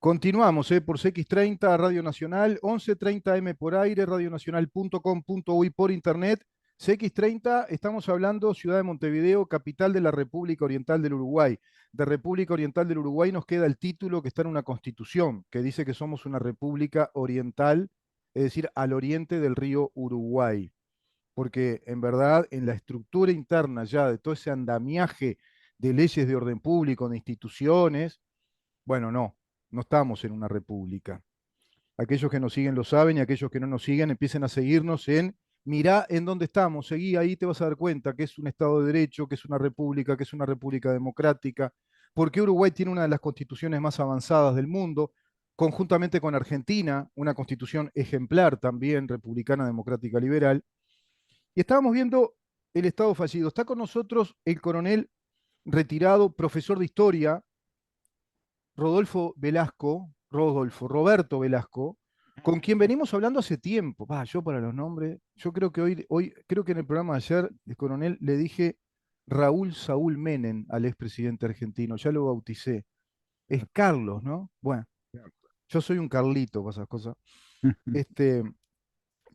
Continuamos por CX30 Radio Nacional, 11:30 AM por aire, radionacional.com.uy por internet. CX30, estamos hablando Ciudad de Montevideo, capital de la República Oriental del Uruguay. De República Oriental del Uruguay nos queda el título que está en una constitución, que dice que somos una república oriental, es decir, al oriente del río Uruguay. Porque en verdad, en la estructura interna ya de todo ese andamiaje de leyes de orden público, de instituciones, bueno, no estamos en una república. Aquellos que nos siguen lo saben y aquellos que no nos siguen empiecen a seguirnos en, mirá en dónde estamos, seguí ahí, te vas a dar cuenta que es un Estado de Derecho, que es una república, que es una república democrática, porque Uruguay tiene una de las constituciones más avanzadas del mundo, conjuntamente con Argentina, una constitución ejemplar también, republicana, democrática, liberal. Y estábamos viendo el Estado fallido. Está con nosotros el coronel retirado, profesor de historia, Roberto Velasco, con quien venimos hablando hace tiempo. Yo para los nombres, yo creo que creo que en el programa de ayer, el coronel, le dije Raúl Saúl Menem al expresidente argentino, ya lo bauticé. Es Carlos, ¿no? Bueno, yo soy un Carlito para esas cosas. Este,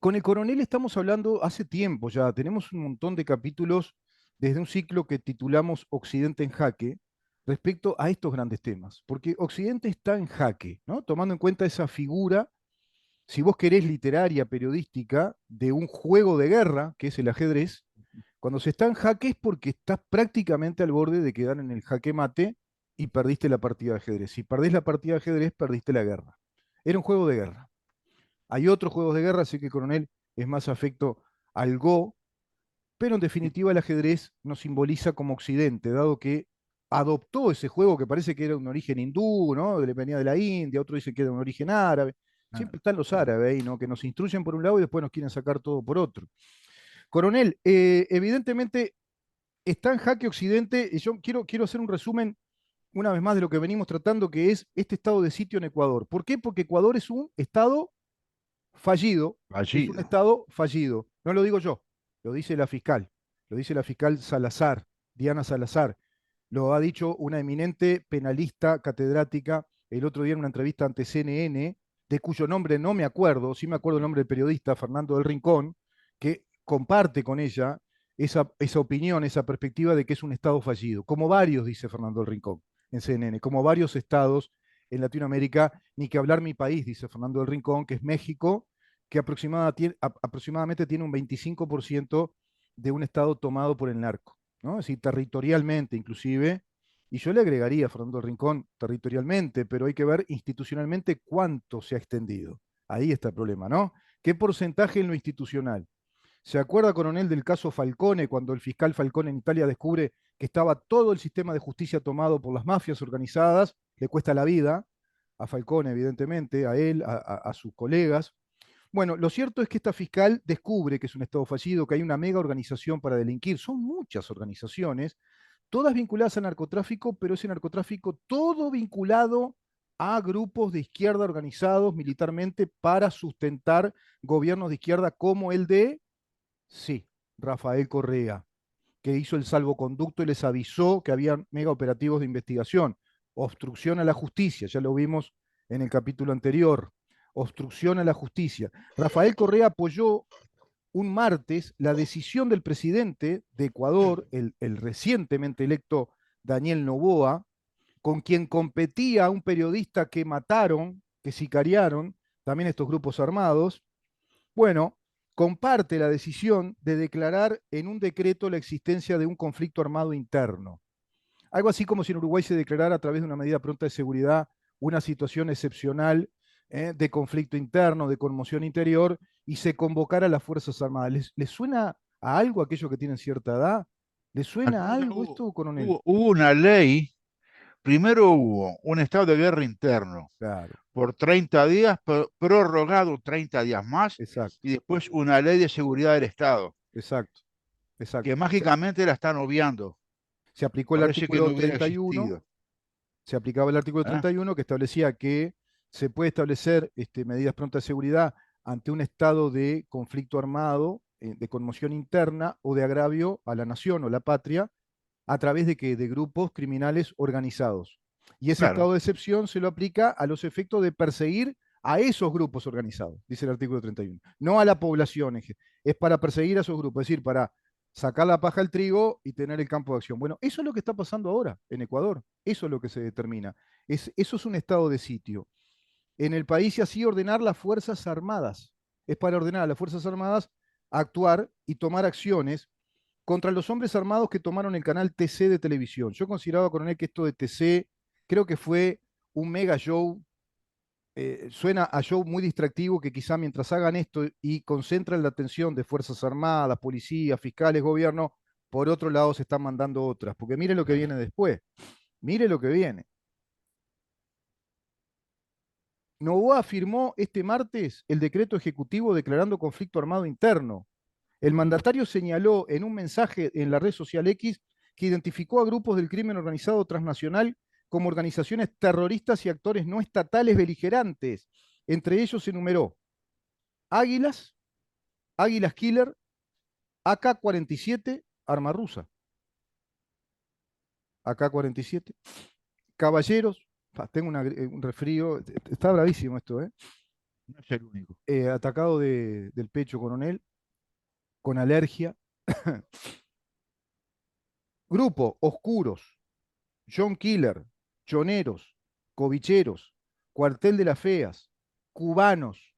con el coronel estamos hablando hace tiempo ya, tenemos un montón de capítulos desde un ciclo que titulamos Occidente en jaque respecto a estos grandes temas, porque Occidente está en jaque, ¿no? Tomando en cuenta esa figura, si vos querés, literaria, periodística, de un juego de guerra, que es el ajedrez. Cuando se está en jaque es porque estás prácticamente al borde de quedar en el jaque mate y perdiste la partida de ajedrez. Si perdés la partida de ajedrez, perdiste la guerra. Era un juego de guerra. Hay otros juegos de guerra, así que Coronel es más afecto al Go, pero en definitiva el ajedrez nos simboliza como Occidente, dado que adoptó ese juego que parece que era un origen hindú, ¿no? Le venía de la India, otro dice que era un origen árabe. Siempre están los árabes ahí, ¿no? Que nos instruyen por un lado y después nos quieren sacar todo por otro. Coronel, evidentemente está en jaque Occidente, y yo quiero hacer un resumen una vez más de lo que venimos tratando, que es este estado de sitio en Ecuador. ¿Por qué? Porque Ecuador es un estado fallido, es un Fallido. Estado fallido. No lo digo yo, lo dice la fiscal Salazar, Diana Salazar. Lo ha dicho una eminente penalista catedrática el otro día en una entrevista ante CNN, de cuyo nombre no me acuerdo, sí me acuerdo el nombre del periodista, Fernando del Rincón, que comparte con ella esa opinión, esa perspectiva de que es un Estado fallido, como varios, dice Fernando del Rincón en CNN, como varios estados en Latinoamérica, ni que hablar mi país, dice Fernando del Rincón, que es México, que aproximadamente tiene un 25% de un estado tomado por el narco, ¿no? Es decir, territorialmente inclusive, y yo le agregaría, Fernando Rincón, territorialmente, pero hay que ver institucionalmente cuánto se ha extendido. Ahí está el problema, ¿no? ¿Qué porcentaje en lo institucional? ¿Se acuerda, coronel, del caso Falcone, cuando el fiscal Falcone en Italia descubre que estaba todo el sistema de justicia tomado por las mafias organizadas? Le cuesta la vida a Falcone, evidentemente, a él, a sus colegas. Bueno, lo cierto es que esta fiscal descubre que es un Estado fallido, que hay una mega organización para delinquir. Son muchas organizaciones, todas vinculadas al narcotráfico, pero ese narcotráfico todo vinculado a grupos de izquierda organizados militarmente para sustentar gobiernos de izquierda como el de, sí, Rafael Correa, que hizo el salvoconducto y les avisó que había mega operativos de investigación. Obstrucción a la justicia, ya lo vimos en el capítulo anterior. Obstrucción a la justicia. Rafael Correa apoyó un martes la decisión del presidente de Ecuador, el recientemente electo Daniel Noboa, con quien competía un periodista que mataron, que sicariaron, también estos grupos armados. Bueno, comparte la decisión de declarar en un decreto la existencia de un conflicto armado interno. Algo así como si en Uruguay se declarara a través de una medida pronta de seguridad una situación excepcional de conflicto interno, de conmoción interior, y se convocara a las Fuerzas Armadas. ¿Les suena a algo aquello que tienen cierta edad? ¿Les suena a Acá algo esto, coronel? hubo una ley, primero hubo un estado de guerra interno Claro, por 30 días, prorrogado 30 días más, exacto, y después una ley de seguridad del Estado, exacto, que exacto. mágicamente la están obviando. Se aplicó el Parece que artículo no hubiera 31, existido. se aplicaba el artículo ¿Eh? 31 que establecía que se puede establecer medidas prontas de seguridad ante un estado de conflicto armado, de conmoción interna o de agravio a la nación o la patria a través de grupos criminales organizados. Y ese claro. estado de excepción se lo aplica a los efectos de perseguir a esos grupos organizados, dice el artículo 31. No a la población, es para perseguir a esos grupos, es decir, para sacar la paja al trigo y tener el campo de acción. Bueno, eso es lo que está pasando ahora en Ecuador, eso es lo que se determina. Eso es un estado de sitio. En el país y así ordenar las Fuerzas Armadas. Es para ordenar a las Fuerzas Armadas a actuar y tomar acciones contra los hombres armados que tomaron el canal TC de televisión. Yo consideraba, coronel, que esto de TC creo que fue un mega show. Suena a show muy distractivo que quizá mientras hagan esto y concentran la atención de Fuerzas Armadas, policías, fiscales, gobierno, por otro lado se están mandando otras. Porque mire lo que viene después. Mire lo que viene. Noboa firmó este martes el decreto ejecutivo declarando conflicto armado interno. El mandatario señaló en un mensaje en la red social X que identificó a grupos del crimen organizado transnacional como organizaciones terroristas y actores no estatales beligerantes. Entre ellos se enumeró Águilas, Águilas Killer, AK-47, arma rusa, AK-47, Caballeros, tengo un resfrío, está bravísimo esto, ¿eh? No es el único. Atacado del pecho, coronel, con alergia. Grupo, Oscuros, John Killer, Choneros, Covicheros, Cuartel de las Feas, Cubanos,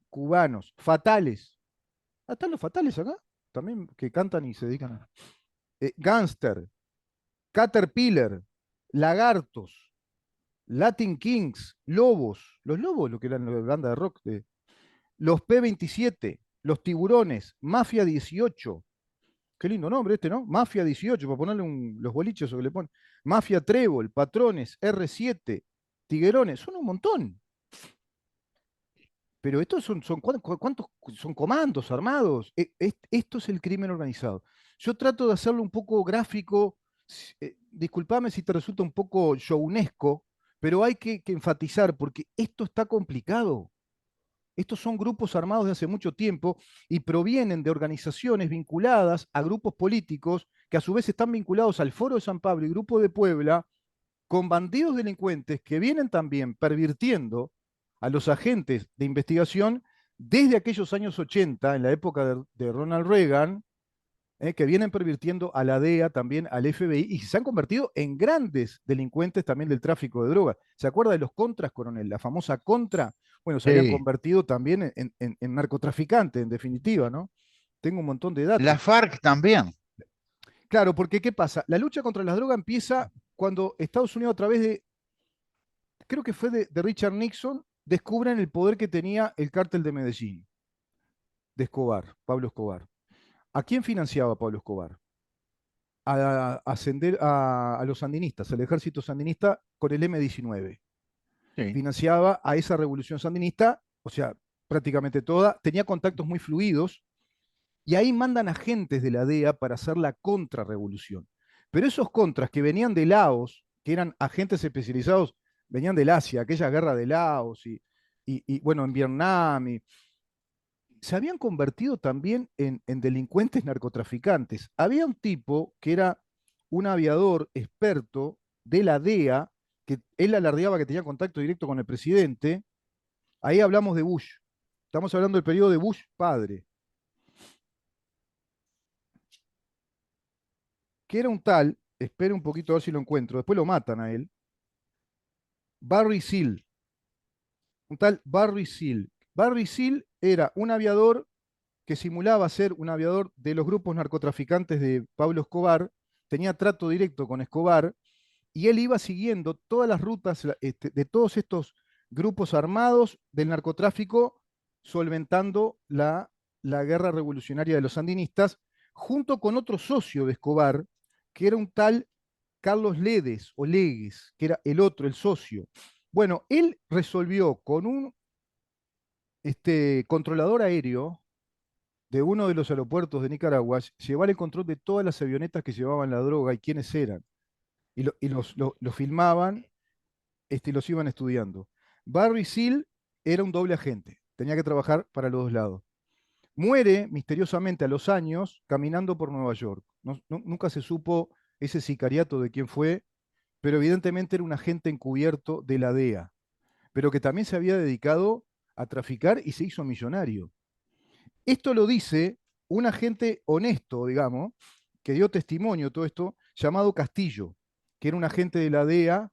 Cubanos, Fatales. Ah, están los Fatales acá, también que cantan y se dedican a... Gangster, Caterpillar, Lagartos, Latin Kings, Lobos, los Lobos, lo que eran la banda de rock, los P-27, los Tiburones, Mafia 18, qué lindo nombre este, ¿no? Mafia 18, para ponerle los boliches o que le ponen. Mafia Trébol, Patrones, R7, Tiguerones, son un montón. Pero estos ¿cuántos son comandos armados? Esto es el crimen organizado. Yo trato de hacerlo un poco gráfico, discúlpame si te resulta un poco shownesco, pero hay que enfatizar porque esto está complicado. Estos son grupos armados de hace mucho tiempo y provienen de organizaciones vinculadas a grupos políticos que a su vez están vinculados al Foro de San Pablo y Grupo de Puebla, con bandidos delincuentes que vienen también pervirtiendo a los agentes de investigación desde aquellos años 80, en la época de Ronald Reagan, que vienen pervirtiendo a la DEA, también al FBI, y se han convertido en grandes delincuentes también del tráfico de drogas. ¿Se acuerda de los contras, coronel? La famosa contra, bueno, se habían Sí. convertido también en narcotraficantes, en definitiva, ¿no? Tengo un montón de La datos. FARC también. Claro, porque ¿qué pasa? La lucha contra las drogas empieza cuando Estados Unidos, a través de, creo que fue de Richard Nixon, descubren el poder que tenía el cártel de Medellín, de Escobar, Pablo Escobar. ¿A quién financiaba Pablo Escobar? A ascender a los sandinistas, al ejército sandinista con el M-19. Sí. Financiaba a esa revolución sandinista, o sea, prácticamente toda, tenía contactos muy fluidos, y ahí mandan agentes de la DEA para hacer la contrarrevolución. Pero esos contras que venían de Laos, que eran agentes especializados, venían del Asia, aquella guerra de Laos bueno, en Vietnam, se habían convertido también en delincuentes narcotraficantes. Había un tipo que era un aviador experto de la DEA, que él alardeaba que tenía contacto directo con el presidente. Ahí hablamos de Bush. Estamos hablando del periodo de Bush padre, que era un tal, espere un poquito a ver si lo encuentro, después lo matan a él, Barry Seal, un tal Barry Seal. Barry Seal era un aviador que simulaba ser un aviador de los grupos narcotraficantes de Pablo Escobar, tenía trato directo con Escobar, y él iba siguiendo todas las rutas de todos estos grupos armados del narcotráfico, solventando la guerra revolucionaria de los sandinistas, junto con otro socio de Escobar, que era un tal Carlos Ledes o Legues, que era el otro, el socio. Bueno, él resolvió con un controlador aéreo de uno de los aeropuertos de Nicaragua llevar el control de todas las avionetas que llevaban la droga y quiénes eran. Y los filmaban y los iban estudiando. Barry Seal era un doble agente, tenía que trabajar para los dos lados. Muere misteriosamente a los años caminando por Nueva York. Nunca se supo ese sicariato de quién fue, pero evidentemente era un agente encubierto de la DEA, pero que también se había dedicado a traficar y se hizo millonario. Esto lo dice un agente honesto, digamos, que dio testimonio de todo esto, llamado Castillo, que era un agente de la DEA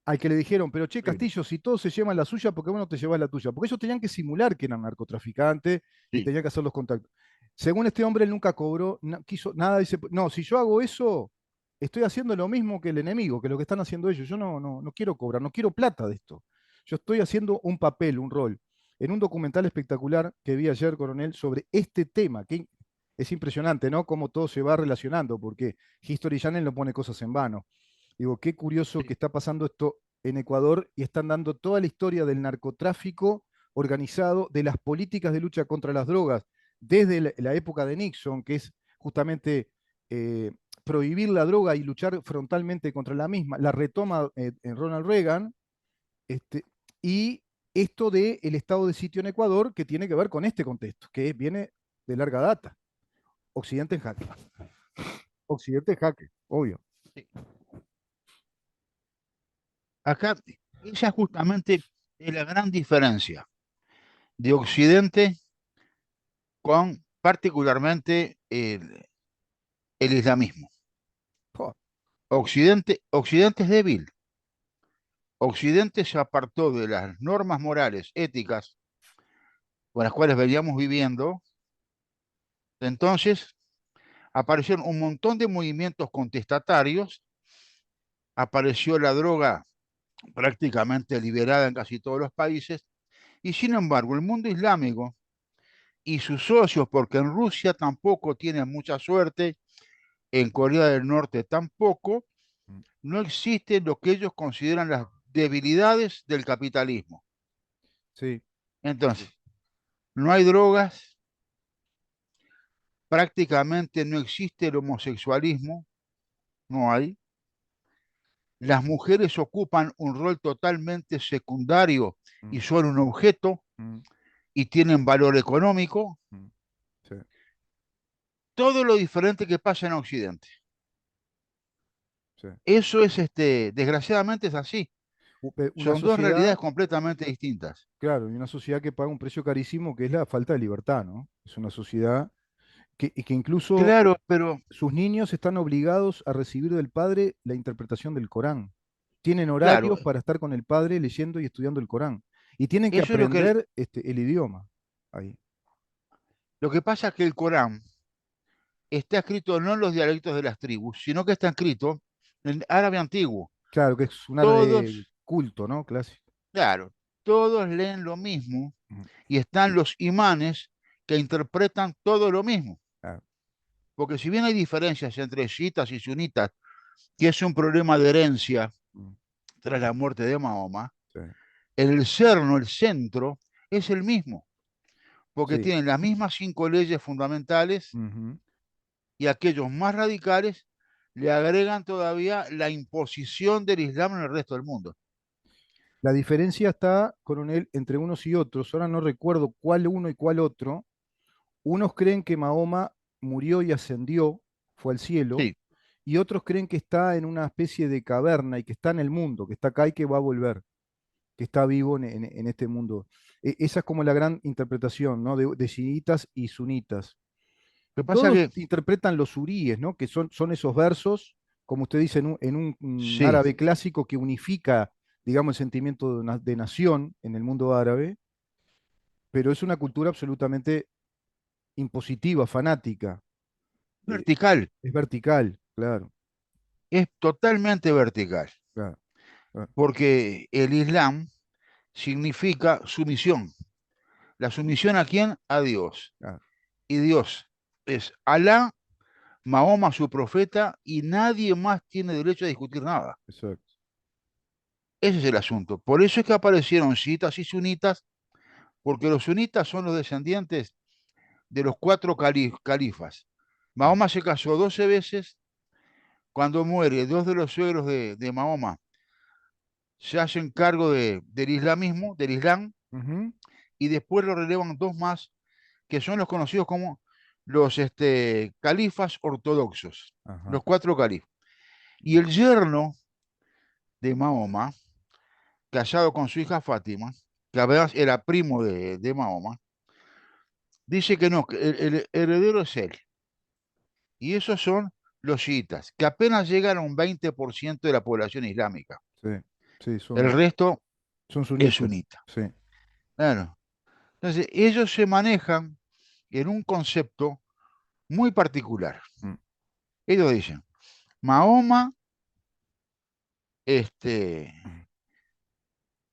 al que le dijeron, pero che, Sí, Castillo, si todos se llevan la suya, ¿por qué vos no te llevas la tuya? Porque ellos tenían que simular que eran narcotraficantes y sí, tenían que hacer los contactos. Según este hombre, él nunca cobró, no, quiso nada, dice, no, si yo hago eso, estoy haciendo lo mismo que el enemigo, que lo que están haciendo ellos. Yo no quiero cobrar, no quiero plata de esto. Yo estoy haciendo un papel, un rol. En un documental espectacular que vi ayer, coronel, sobre este tema, que es impresionante, ¿no? Cómo todo se va relacionando, porque History Channel no pone cosas en vano. Digo, qué curioso que sí. está pasando esto en Ecuador y están dando toda la historia del narcotráfico organizado, de las políticas de lucha contra las drogas, desde la época de Nixon, que es justamente eh, prohibir la droga y luchar frontalmente contra la misma, la retoma en Ronald Reagan, este, y esto del estado de sitio en Ecuador, que tiene que ver con este contexto, que viene de larga data. Occidente en jaque. Occidente en jaque, obvio. Sí. Acá, esa justamente es la gran diferencia de Occidente con particularmente el islamismo. Jo, Occidente es débil. Occidente se apartó de las normas morales, éticas, con las cuales veníamos viviendo. Entonces aparecieron un montón de movimientos contestatarios, apareció la droga prácticamente liberada en casi todos los países, y sin embargo el mundo islámico y sus socios, porque en Rusia tampoco tienen mucha suerte, en Corea del Norte tampoco, mm, no existen lo que ellos consideran las debilidades del capitalismo. sí, Entonces, sí. no hay drogas, prácticamente no existe el homosexualismo, no hay. Las mujeres ocupan un rol totalmente secundario y Mm, son un objeto mm, y tienen valor económico. mm, sí, Todo lo diferente que pasa en Occidente. sí. Eso es, desgraciadamente es así. Una Son dos realidades sociedad, completamente distintas. claro, y una sociedad que paga un precio carísimo, que es la falta de libertad, ¿no? Es una sociedad que incluso Claro, pero sus niños están obligados a recibir del padre la interpretación del Corán. Tienen claro, horarios para estar con el padre leyendo y estudiando el Corán. Y tienen que eso es aprender el idioma. Ahí. lo que pasa es que el Corán está escrito no en los dialectos de las tribus, sino que está escrito en árabe antiguo. Claro que es un árabe Todos, culto, ¿no? Clásico. claro, todos leen lo mismo Ujú. y están los imanes que interpretan todo lo mismo. Claro, Porque si bien hay diferencias entre chiitas y sunitas, que es un problema de herencia mm, tras la muerte de Mahoma, sí, el cerno, el centro, es el mismo, porque sí, tienen las mismas 5 leyes fundamentales ujú. y aquellos más radicales le agregan todavía la imposición del Islam en el resto del mundo. La diferencia está, coronel, entre unos y otros. Ahora no recuerdo cuál uno y cuál otro. Unos creen que Mahoma murió y ascendió, fue al cielo, Sí, y otros creen que está en una especie de caverna y que está en el mundo, que está acá y que va a volver, que está vivo en este mundo. Esa es como la gran interpretación, ¿no? De chiitas y sunitas. lo que pasa Todos que, interpretan los suríes, ¿no? Que son esos versos, como usted dice, en un sí, árabe clásico que unifica, digamos, el sentimiento de nación en el mundo árabe, pero es una cultura absolutamente impositiva, fanática. eh, vertical, es vertical, claro, es totalmente vertical, claro, claro, porque el Islam significa sumisión. ¿La sumisión a quién? A Dios. claro, Y Dios es Alá, Mahoma su profeta, y nadie más tiene derecho a discutir nada. exacto. Ese es el asunto. Por eso es que aparecieron chiitas y sunitas, porque los sunitas son los descendientes de los 4 califas. Mm, Mahoma se casó 12 veces. Cuando muere, dos de los suegros de Mahoma se hacen cargo del islamismo, del Islam, ujú, y después lo relevan dos más, que son los conocidos como los califas ortodoxos, ajá, los 4 califas. Y el yerno de Mahoma, casado con su hija Fátima, que además era primo de Mahoma, dice que no, que el heredero es él. Y esos son los chiitas, que apenas llegan a un 20% de la población islámica. Sí, sí, El resto son es sunitas. sunita. Sí. Claro. Entonces, ellos se manejan en un concepto muy particular. Mm. Ellos dicen, Mahoma este,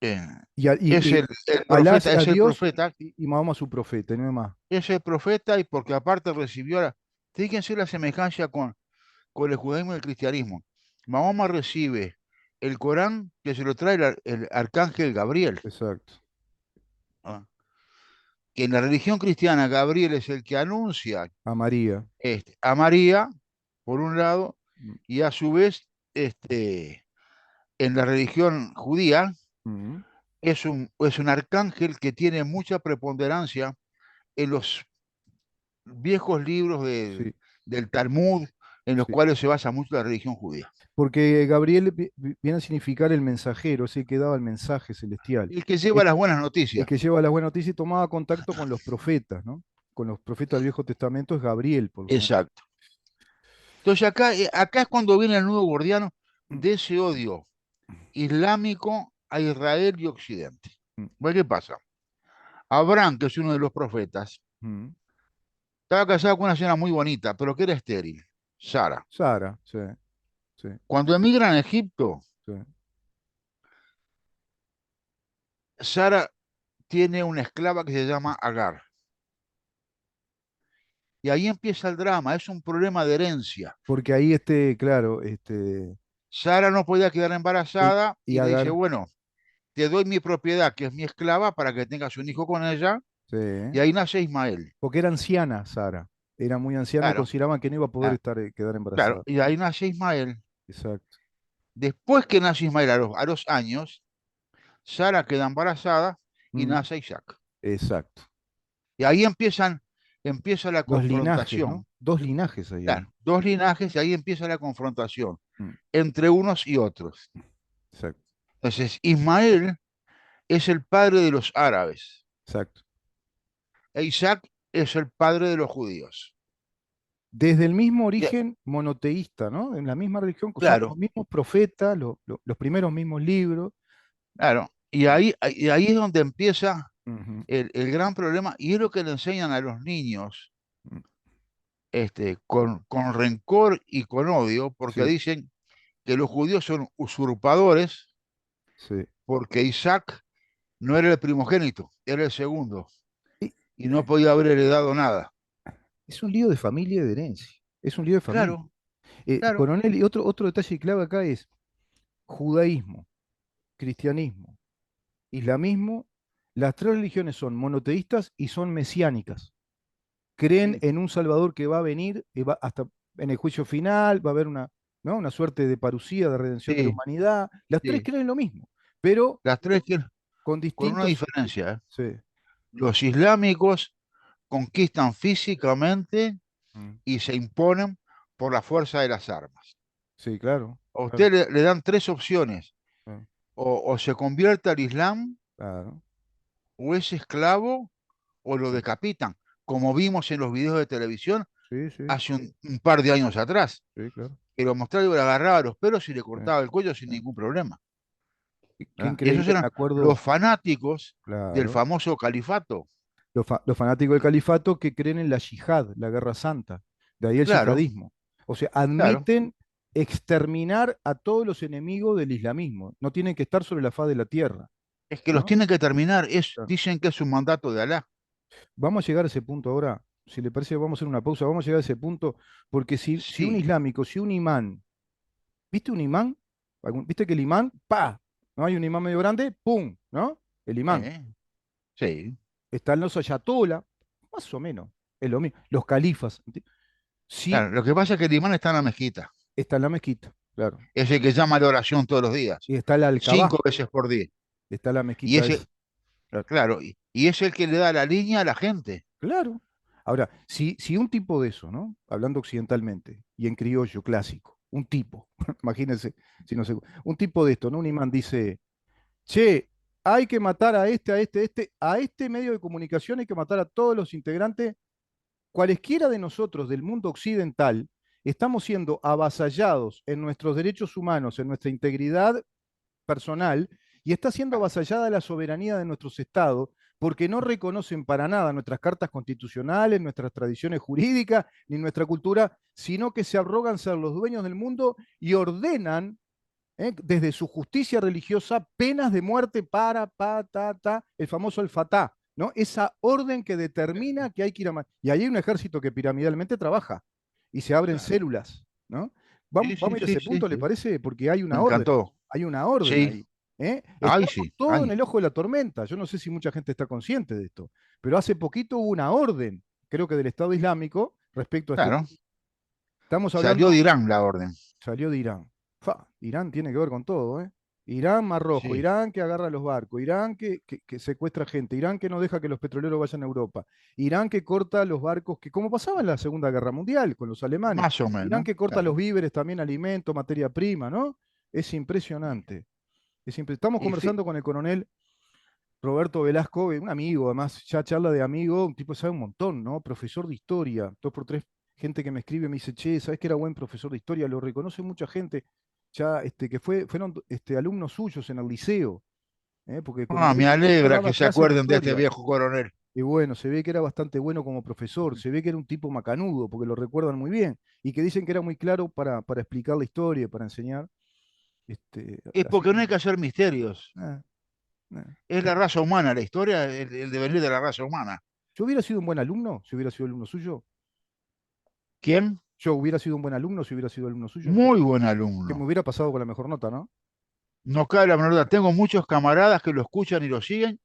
eh, Y, es el Alá profeta, a es el Dios profeta, y Mahoma su profeta, y no hay más. es el profeta y porque aparte recibió fíjense la semejanza con el judaísmo y el cristianismo. Mahoma recibe el Corán que se lo trae el arcángel Gabriel. Exacto. ¿Ah? Que en la religión cristiana Gabriel es el que anuncia A María. a María, por un lado, Mm, y a su vez, este, en la religión judía, mm, es un arcángel que tiene mucha preponderancia en los viejos libros sí, del Talmud, en los sí. cuales se basa mucho la religión judía. Porque Gabriel viene a significar el mensajero, es el que daba el mensaje celestial. El que lleva Es, las buenas es noticias. que lleva la buena noticia y tomaba contacto con los profetas, ¿no? Con los profetas del Viejo Testamento es Gabriel, por lo general. Exacto. Entonces acá es cuando viene el nudo gordiano Mm, de ese odio islámico a Israel y Occidente. mm, Bueno, ¿qué pasa? Abraham, que es uno de los profetas, mm. estaba casado con una señora muy bonita, pero que era estéril, Sara. Sara, sí, sí, Cuando emigran a Egipto, sí. Sara tiene una esclava que se llama Agar. Y ahí empieza el drama, es un problema de herencia. Porque ahí claro, Sara no podía quedar embarazada y y le dice, Agar, bueno, te doy mi propiedad, que es mi esclava, para que tengas un hijo con ella, sí, y ahí nace Ismael. porque era anciana Sara, era muy anciana y Claro, consideraban que no iba a poder ah, estar, quedar claro, embarazada. y ahí nace Ismael. Exacto. Después que nace Ismael a los años, Sara queda embarazada y Mm, nace Isaac. exacto. Y ahí empieza la Dos linajes, ¿no? confrontación. Dos linajes ahí hay. Claro, dos linajes y ahí empieza la confrontación Mm, entre unos y otros. exacto, Entonces, Ismael es el padre de los árabes exacto. e Isaac es el padre de los judíos. Desde el mismo Y- origen monoteísta, ¿no? En la misma religión, son los claro, mismos profetas, los primeros mismos libros. claro. Y ahí es donde empieza Ujú, el gran problema y es lo que le enseñan a los niños mm, con rencor y con odio, porque sí, dicen que los judíos son usurpadores, sí. porque Isaac no era el primogénito, era el segundo, Y y no podía haber heredado nada. es un lío de familia y de herencia. Es un lío de familia. Claro, claro, Coronel, y otro detalle clave acá es judaísmo, cristianismo, islamismo. Las tres religiones son monoteístas y son mesiánicas. Creen sí, en un Salvador que va a venir hasta en el juicio final, va a haber ¿no? Una suerte de parucía, de redención de la sí, humanidad. Las tres sí. creen lo mismo, pero Las tres con con una distintos... diferencia, ¿eh? Sí, Los islámicos conquistan físicamente mm, y se imponen por la fuerza de las armas. sí, claro, A claro, usted le dan tres opciones. claro, O se convierte al Islam, claro, o es esclavo, o lo sí, decapitan, como vimos en los videos de televisión sí, sí, hace un par de años atrás. sí, claro. Que lo mostraba y le agarraba los pelos y le Sí, cortaba el cuello sin sí. ningún problema. Qué Esos increíble, eran me los acuerdo, fanáticos del claro, famoso califato. los fanáticos del califato que creen en la yihad, la guerra santa, de ahí el Claro, yihadismo. O sea, claro. admiten exterminar a todos los enemigos del islamismo. No tienen que estar sobre la faz de la tierra, Es que los ¿no? tienen que terminar. Claro. Dicen que es un mandato de Alá. Vamos a llegar a ese punto ahora. Si le parece, vamos a hacer una pausa. Vamos a llegar a ese punto, porque si un Sí, islámico, si un imán, ¿viste un imán? ¿Viste que el imán, pa, ¿no? Hay un imán medio grande, ¡pum! ¿No? El imán. ¿eh? Sí. Están los ayatollah, más o menos, es lo mismo. Los califas, sí, Claro, lo que pasa es que el imán está en la mezquita. está en la mezquita, claro. Es el que llama a la oración todos los días, Y está la Alcabá, 5 veces por día. está la Y mezquita ese, esa. Claro. claro, y es el que le da la línea a la gente. Claro. Ahora, si un tipo de eso, ¿no? Hablando occidentalmente y en criollo clásico, un tipo, imagínense, si no sé, un tipo de esto, ¿no? Un imán dice, che, hay que matar a este, a este, a este medio de comunicación, hay que matar a todos los integrantes, cualesquiera de nosotros del mundo occidental, estamos siendo avasallados en nuestros derechos humanos, en nuestra integridad personal, y está siendo avasallada la soberanía de nuestros estados porque no reconocen para nada nuestras cartas constitucionales, nuestras tradiciones jurídicas, ni nuestra cultura, sino que se arrogan ser los dueños del mundo y ordenan desde su justicia religiosa penas de muerte para, pa, ta, ta, el famoso el fatá, ¿no? Esa orden que determina que hay que ir a... Y ahí hay un ejército que piramidalmente trabaja y se abren Claro. células, ¿no? Sí, Vamos sí, a ir a sí, ese sí, punto, ¿le sí. parece? Porque Me encantó. hay una orden Sí, ahí. ¿Eh? ay, Estamos sí, todos en ay, el ojo de la tormenta. Yo no sé si mucha gente está consciente de esto, pero hace poquito hubo una orden, creo que del Estado Islámico, respecto a este claro. tema. Estamos Salió de hablando, Irán la orden. salió de Irán. Fa, Irán tiene que ver con todo, ¿eh? Irán, Mar Rojo, Sí. Irán que agarra los barcos, Irán que secuestra gente, Irán que no deja que los petroleros vayan a Europa, Irán que corta los barcos, que como pasaba en la Segunda Guerra Mundial con los alemanes, Más o Irán menos, que corta los claro. víveres, también alimentos, materia prima, ¿no? Es impresionante. Estamos Y fi- conversando con el coronel Roberto Velasco, un amigo, además, ya charla de amigo, un tipo que sabe un montón, ¿no? Profesor de historia, dos por tres, gente que me escribe me dice, che, ¿sabes que era buen profesor de historia? Lo reconoce mucha gente, ya que fueron alumnos suyos en el liceo, porque el Me coronel no alegra daba que se clases de acuerden de este historia. viejo coronel. Y bueno, se ve que era bastante bueno como profesor, se ve que era un tipo macanudo, porque lo recuerdan muy bien, y que dicen que era muy claro para explicar la historia, para enseñar. Es Así porque que, no hay que hacer misterios. nada, nada. Es la raza humana, la historia, el devenir de la raza humana. Yo hubiera sido un buen alumno si hubiera sido alumno suyo. ¿Quién? Yo hubiera sido un buen alumno si hubiera sido alumno suyo. Muy buen Que me alumno. hubiera pasado con la mejor nota, ¿no? No cabe la menor duda. Tengo muchos camaradas que lo escuchan y lo siguen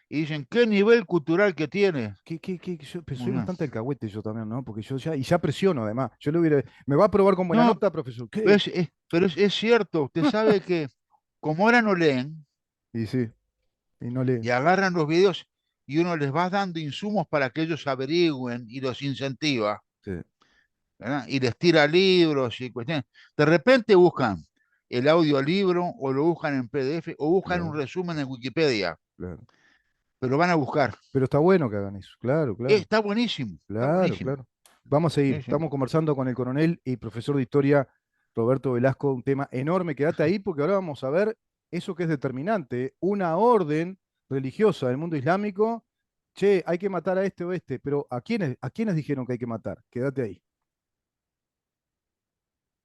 y dicen, ¿qué nivel cultural que tiene? Pero Muy soy bien. bastante alcahuete yo también, ¿no? Porque yo ya, y ya presiono además. Yo le hubiera, me va a aprobar con buena No, nota, profesor. ¿Qué? pero es cierto. Usted sabe que como ahora no leen Y sí, y no le. y agarran los videos y uno les va dando insumos para que ellos averigüen y los incentiva, Sí, ¿verdad? Y les tira libros y cuestiones. De repente buscan el audiolibro o lo buscan en PDF o buscan un claro, resumen en Wikipedia, claro. pero van a buscar. Pero está bueno que hagan eso, claro, claro. Está buenísimo, está Claro, buenísimo. claro. Vamos a ir. Sí, sí. Estamos conversando con el coronel y profesor de historia Roberto Velasco, un tema enorme. Quédate ahí porque ahora vamos a ver eso que es determinante. Una orden religiosa del mundo islámico. Che, hay que matar a este o este, pero a quiénes dijeron que hay que matar? Quédate ahí.